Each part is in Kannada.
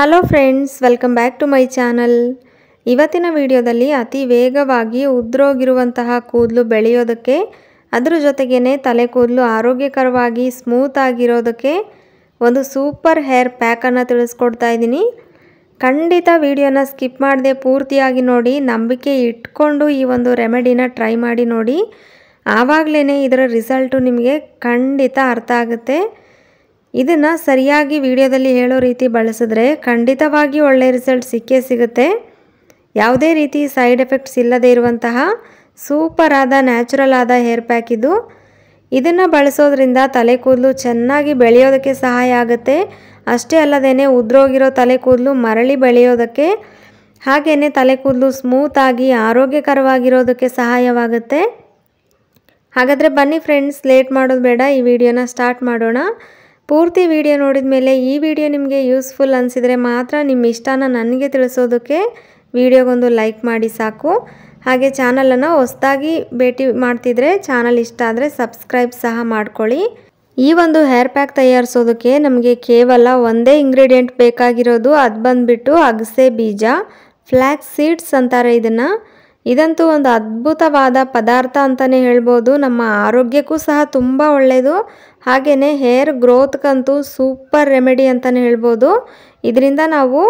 Hello friends, welcome back to my channel. ಇವತ್ತಿನ ವಿಡಿಯೋದಲ್ಲಿ ಅತಿ ವೇಗವಾಗಿ ಉದ್ರೋಗಿರುವಂತಹ ಕೂದಲು ಬೆಳೆಯೋದಕ್ಕೆ, ಅದರ ಜೊತೆಗೇನೆ ತಲೆ ಕೂದಲು ಆರೋಗ್ಯಕರವಾಗಿ ಸ್ಮೂತ್ ಆಗಿರೋದಕ್ಕೆ ಒಂದು ಸೂಪರ್ ಹೇರ್ ಪ್ಯಾಕನ್ನು ತಿಳಿಸ್ಕೊಡ್ತಾ ಇದ್ದೀನಿ. ಖಂಡಿತ ವಿಡಿಯೋನ ಸ್ಕಿಪ್ ಮಾಡದೆ ಪೂರ್ತಿಯಾಗಿ ನೋಡಿ, ನಂಬಿಕೆ ಇಟ್ಕೊಂಡು ಈ ಒಂದು ರೆಮಿಡಿನ ಟ್ರೈ ಮಾಡಿ ನೋಡಿ. ಆವಾಗಲೇ ಇದರ ರಿಸಲ್ಟು ನಿಮಗೆ ಖಂಡಿತ ಅರ್ಥ ಆಗುತ್ತೆ. ಇದನ್ನು ಸರಿಯಾಗಿ ವಿಡಿಯೋದಲ್ಲಿ ಹೇಳೋ ರೀತಿ ಬಳಸಿದ್ರೆ ಖಂಡಿತವಾಗಿ ಒಳ್ಳೆ ರಿಸಲ್ಟ್ ಸಿಕ್ಕೇ ಸಿಗುತ್ತೆ. ಯಾವುದೇ ರೀತಿ ಸೈಡ್ ಎಫೆಕ್ಟ್ಸ್ ಇಲ್ಲದೇ ಇರುವಂತಹ ಸೂಪರ್ ಆದ ನ್ಯಾಚುರಲ್ ಆದ ಹೇರ್ ಪ್ಯಾಕ್ ಇದು. ಇದನ್ನು ಬಳಸೋದ್ರಿಂದ ತಲೆ ಕೂದಲು ಚೆನ್ನಾಗಿ ಬೆಳೆಯೋದಕ್ಕೆ ಸಹಾಯ ಆಗುತ್ತೆ. ಅಷ್ಟೇ ಅಲ್ಲದೇ ಉದ್ರೋಗಿರೋ ತಲೆ ಕೂದಲು ಮರಳಿ ಬೆಳೆಯೋದಕ್ಕೆ, ಹಾಗೆಯೇ ತಲೆ ಕೂದಲು ಸ್ಮೂತಾಗಿ ಆರೋಗ್ಯಕರವಾಗಿರೋದಕ್ಕೆ ಸಹಾಯವಾಗುತ್ತೆ. ಹಾಗಾದರೆ ಬನ್ನಿ ಫ್ರೆಂಡ್ಸ್, ಲೇಟ್ ಮಾಡೋದು ಬೇಡ, ಈ ವಿಡಿಯೋನ ಸ್ಟಾರ್ಟ್ ಮಾಡೋಣ. ಪೂರ್ತಿ ವಿಡಿಯೋ ನೋಡಿದ ಮೇಲೆ ಈ ವಿಡಿಯೋ ನಿಮಗೆ ಯೂಸ್ಫುಲ್ ಅನಿಸಿದರೆ ಮಾತ್ರ ನಿಮ್ಮ ಇಷ್ಟನ ನನಗೆ ತಿಳಿಸೋದಕ್ಕೆ ವಿಡಿಯೋಗೊಂದು ಲೈಕ್ ಮಾಡಿ ಸಾಕು. ಹಾಗೆ ಚಾನಲನ್ನು ಹೊಸದಾಗಿ ಭೇಟಿ ಮಾಡ್ತಿದ್ರೆ ಚಾನಲ್ ಇಷ್ಟ ಆದರೆ ಸಬ್ಸ್ಕ್ರೈಬ್ ಸಹ ಮಾಡ್ಕೊಳ್ಳಿ. ಈ ಒಂದು ಹೇರ್ ಪ್ಯಾಕ್ ತಯಾರಿಸೋದಕ್ಕೆ ನಮಗೆ ಕೇವಲ ಒಂದೇ ಇಂಗ್ರೀಡಿಯೆಂಟ್ ಬೇಕಾಗಿರೋದು. ಅದು ಬಂದುಬಿಟ್ಟು ಅಗಸೆ ಬೀಜ, ಫ್ಲ್ಯಾಕ್ಸ್ ಸೀಡ್ಸ್ ಅಂತಾರೆ ಇದನ್ನು. ಇದಂತೂ ಒಂದು ಅದ್ಭುತವಾದ ಪದಾರ್ಥ ಅಂತಲೇ ಹೇಳ್ಬೋದು. ನಮ್ಮ ಆರೋಗ್ಯಕ್ಕೂ ಸಹ ತುಂಬ ಒಳ್ಳೆಯದು. ಹಾಗೆಯೇ ಹೇರ್ ಗ್ರೋತ್ಗಂತೂ ಸೂಪರ್ ರೆಮಿಡಿ ಅಂತಲೇ ಹೇಳ್ಬೋದು. ಇದರಿಂದ ನಾವು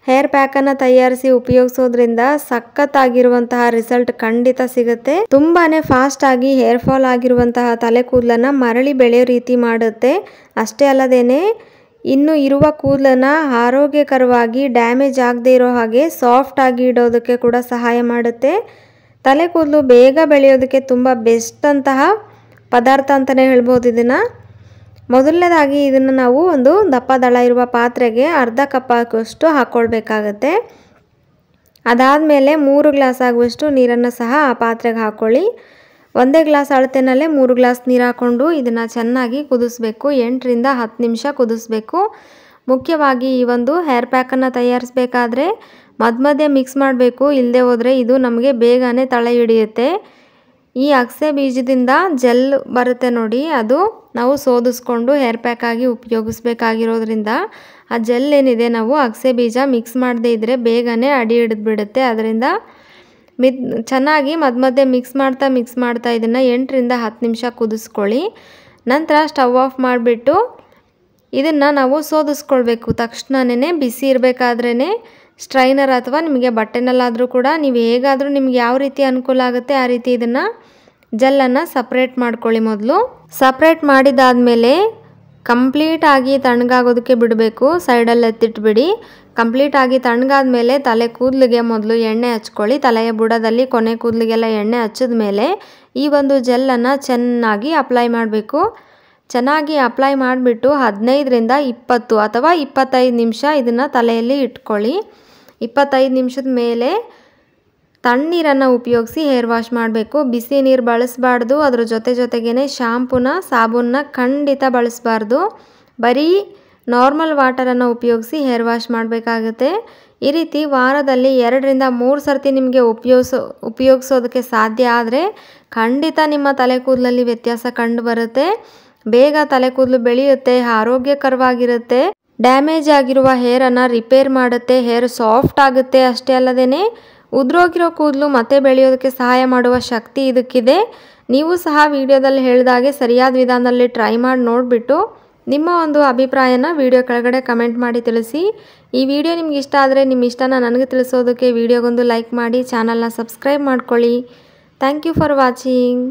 ಹೇರ್ ಪ್ಯಾಕನ್ನು ತಯಾರಿಸಿ ಉಪಯೋಗಿಸೋದ್ರಿಂದ ಸಖತ್ತಾಗಿರುವಂತಹ ರಿಸಲ್ಟ್ ಖಂಡಿತ ಸಿಗುತ್ತೆ. ತುಂಬಾ ಫಾಸ್ಟಾಗಿ ಹೇರ್ ಫಾಲ್ ಆಗಿರುವಂತಹ ತಲೆ ಕೂದಲನ್ನು ಮರಳಿ ಬೆಳೆಯೋ ರೀತಿ ಮಾಡುತ್ತೆ. ಅಷ್ಟೇ ಅಲ್ಲದೇ ಇನ್ನು ಇರುವ ಕೂದಲನ್ನು ಆರೋಗ್ಯಕರವಾಗಿ ಡ್ಯಾಮೇಜ್ ಆಗದೆ ಇರೋ ಹಾಗೆ ಸಾಫ್ಟಾಗಿ ಇಡೋದಕ್ಕೆ ಕೂಡ ಸಹಾಯ ಮಾಡುತ್ತೆ. ತಲೆ ಕೂದಲು ಬೇಗ ಬೆಳೆಯೋದಕ್ಕೆ ತುಂಬ ಬೆಸ್ಟ್ ಅಂತಹ ಪದಾರ್ಥ ಅಂತಲೇ ಹೇಳ್ಬೋದು ಇದನ್ನು. ಮೊದಲನೇದಾಗಿ ಇದನ್ನು ನಾವು ಒಂದು ದಪ್ಪ ದಳ ಇರುವ ಪಾತ್ರೆಗೆ ಅರ್ಧ ಕಪ್ ಆಗುವಷ್ಟು ಹಾಕ್ಕೊಳ್ಬೇಕಾಗತ್ತೆ. ಅದಾದಮೇಲೆ 3 ಗ್ಲಾಸ್ ಆಗುವಷ್ಟು ನೀರನ್ನು ಸಹ ಆ ಪಾತ್ರೆಗೆ ಹಾಕ್ಕೊಳ್ಳಿ. ಒಂದೇ ಗ್ಲಾಸ್ ಅಳತೆನಲ್ಲೇ 3 ಗ್ಲಾಸ್ ನೀರು ಹಾಕ್ಕೊಂಡು ಇದನ್ನು ಚೆನ್ನಾಗಿ ಕುದಿಸ್ಬೇಕು. 8 ರಿಂದ 10 ನಿಮಿಷ ಕುದಿಸ್ಬೇಕು. ಮುಖ್ಯವಾಗಿ ಈ ಒಂದು ಹೇರ್ ಪ್ಯಾಕನ್ನು ತಯಾರಿಸಬೇಕಾದ್ರೆ ಮಧ್ಯೆ ಮಿಕ್ಸ್ ಮಾಡಬೇಕು. ಇಲ್ಲದೆ ಹೋದರೆ ಇದು ನಮಗೆ ಬೇಗನೆ ತಳ ಹಿಡಿಯುತ್ತೆ. ಈ ಅಗಸೆ ಬೀಜದಿಂದ ಜೆಲ್ ಬರುತ್ತೆ ನೋಡಿ, ಅದು ನಾವು ಸೋದಿಸ್ಕೊಂಡು ಹೇರ್ ಪ್ಯಾಕ್ ಆಗಿ ಉಪಯೋಗಿಸ್ಬೇಕಾಗಿರೋದ್ರಿಂದ ಆ ಜೆಲ್ ಏನಿದೆ ನಾವು ಅಗಸೆ ಬೀಜ ಮಿಕ್ಸ್ ಮಾಡದೇ ಇದ್ದರೆ ಬೇಗನೆ ಅಡಿ ಹಿಡಿದ್ಬಿಡುತ್ತೆ. ಅದರಿಂದ ಚೆನ್ನಾಗಿ ಮಧ್ಯೆ ಮಿಕ್ಸ್ ಮಾಡ್ತಾ ಇದನ್ನು 8 ರಿಂದ 10 ನಿಮಿಷ ಕುದಿಸ್ಕೊಳ್ಳಿ. ನಂತರ ಸ್ಟವ್ ಆಫ್ ಮಾಡಿಬಿಟ್ಟು ಇದನ್ನು ನಾವು ಸೋದಿಸ್ಕೊಳ್ಬೇಕು. ತಕ್ಷಣವೇ ಬಿಸಿ ಇರಬೇಕಾದ್ರೇ ಸ್ಟ್ರೈನರ್ ಅಥವಾ ನಿಮಗೆ ಬಟ್ಟೆನಲ್ಲಾದರೂ ಕೂಡ ನೀವು ಹೇಗಾದರೂ ನಿಮ್ಗೆ ಯಾವ ರೀತಿ ಅನುಕೂಲ ಆಗುತ್ತೆ ಆ ರೀತಿ ಇದನ್ನು ಜೆಲ್ಲನ್ನು ಸಪ್ರೇಟ್ ಮಾಡ್ಕೊಳ್ಳಿ. ಮೊದಲು ಸಪ್ರೇಟ್ ಮಾಡಿದಾದಮೇಲೆ ಕಂಪ್ಲೀಟಾಗಿ ತಣ್ಣಗಾಗೋದಕ್ಕೆ ಬಿಡಬೇಕು. ಸೈಡಲ್ಲಿ ಎತ್ತಿಟ್ಬಿಡಿ. ಕಂಪ್ಲೀಟಾಗಿ ತಣ್ಣಗಾದ್ಮೇಲೆ ತಲೆ ಕೂದಲಿಗೆ ಮೊದಲು ಎಣ್ಣೆ ಹಚ್ಕೊಳ್ಳಿ. ತಲೆಯ ಬುಡದಲ್ಲಿ ಕೊನೆ ಕೂದಲಿಗೆಲ್ಲ ಎಣ್ಣೆ ಹಚ್ಚಿದ ಮೇಲೆ ಈ ಒಂದು ಜೆಲ್ಲನ್ನು ಚೆನ್ನಾಗಿ ಅಪ್ಲೈ ಮಾಡಬೇಕು. ಚೆನ್ನಾಗಿ ಅಪ್ಲೈ ಮಾಡಿಬಿಟ್ಟು 15 ರಿಂದ 20 ಅಥವಾ 25 ನಿಮಿಷ ಇದನ್ನು ತಲೆಯಲ್ಲಿ ಇಟ್ಕೊಳ್ಳಿ. 25 ನಿಮಿಷದ ಮೇಲೆ ತಣ್ಣೀರನ್ನು ಉಪಯೋಗಿಸಿ ಹೇರ್ ವಾಶ್ ಮಾಡಬೇಕು. ಬಿಸಿ ನೀರು ಬಳಸಬಾರ್ದು. ಅದರ ಜೊತೆಗೇ ಶಾಂಪೂನ ಸಾಬೂನನ್ನ ಖಂಡಿತ ಬಳಸಬಾರ್ದು. ಬರೀ ನಾರ್ಮಲ್ ವಾಟರನ್ನು ಉಪಯೋಗಿಸಿ ಹೇರ್ ವಾಶ್ ಮಾಡಬೇಕಾಗುತ್ತೆ. ಈ ರೀತಿ ವಾರದಲ್ಲಿ 2 ರಿಂದ 3 ಸರ್ತಿ ನಿಮಗೆ ಉಪಯೋಗಿಸೋದಕ್ಕೆ ಸಾಧ್ಯ ಆದರೆ ಖಂಡಿತ ನಿಮ್ಮ ತಲೆ ಕೂದಲಲ್ಲಿ ವ್ಯತ್ಯಾಸ ಕಂಡು ಬರುತ್ತೆ. ಬೇಗ ತಲೆ ಕೂದಲು ಬೆಳೆಯುತ್ತೆ, ಆರೋಗ್ಯಕರವಾಗಿರುತ್ತೆ. ಡ್ಯಾಮೇಜ್ ಆಗಿರುವ ಹೇರನ್ನು ರಿಪೇರ್ ಮಾಡುತ್ತೆ, ಹೇರ್ ಸಾಫ್ಟ್ ಆಗುತ್ತೆ. ಅಷ್ಟೇ ಅಲ್ಲದೇ ಉದ್ರೋಗಿರೋ ಕೂದಲು ಮತ್ತೆ ಬೆಳೆಯೋದಕ್ಕೆ ಸಹಾಯ ಮಾಡುವ ಶಕ್ತಿ ಇದಕ್ಕಿದೆ. ನೀವು ಸಹ ವಿಡಿಯೋದಲ್ಲಿ ಹೇಳಿದಾಗೆ ಸರಿಯಾದ ವಿಧಾನದಲ್ಲಿ ಟ್ರೈ ಮಾಡಿ ನೋಡಿಬಿಟ್ಟು ನಿಮ್ಮ ಒಂದು ಅಭಿಪ್ರಾಯನ ವಿಡಿಯೋ ಕೆಳಗಡೆ ಕಮೆಂಟ್ ಮಾಡಿ ತಿಳಿಸಿ. ಈ ವಿಡಿಯೋ ನಿಮ್ಗೆ ಇಷ್ಟ ಆದರೆ ನಿಮ್ಮ ಇಷ್ಟನ ನನಗೆ ತಿಳಿಸೋದಕ್ಕೆ ವಿಡಿಯೋಗೊಂದು ಲೈಕ್ ಮಾಡಿ ಚಾನಲ್ನ ಸಬ್ಸ್ಕ್ರೈಬ್ ಮಾಡ್ಕೊಳ್ಳಿ. Thank you for watching.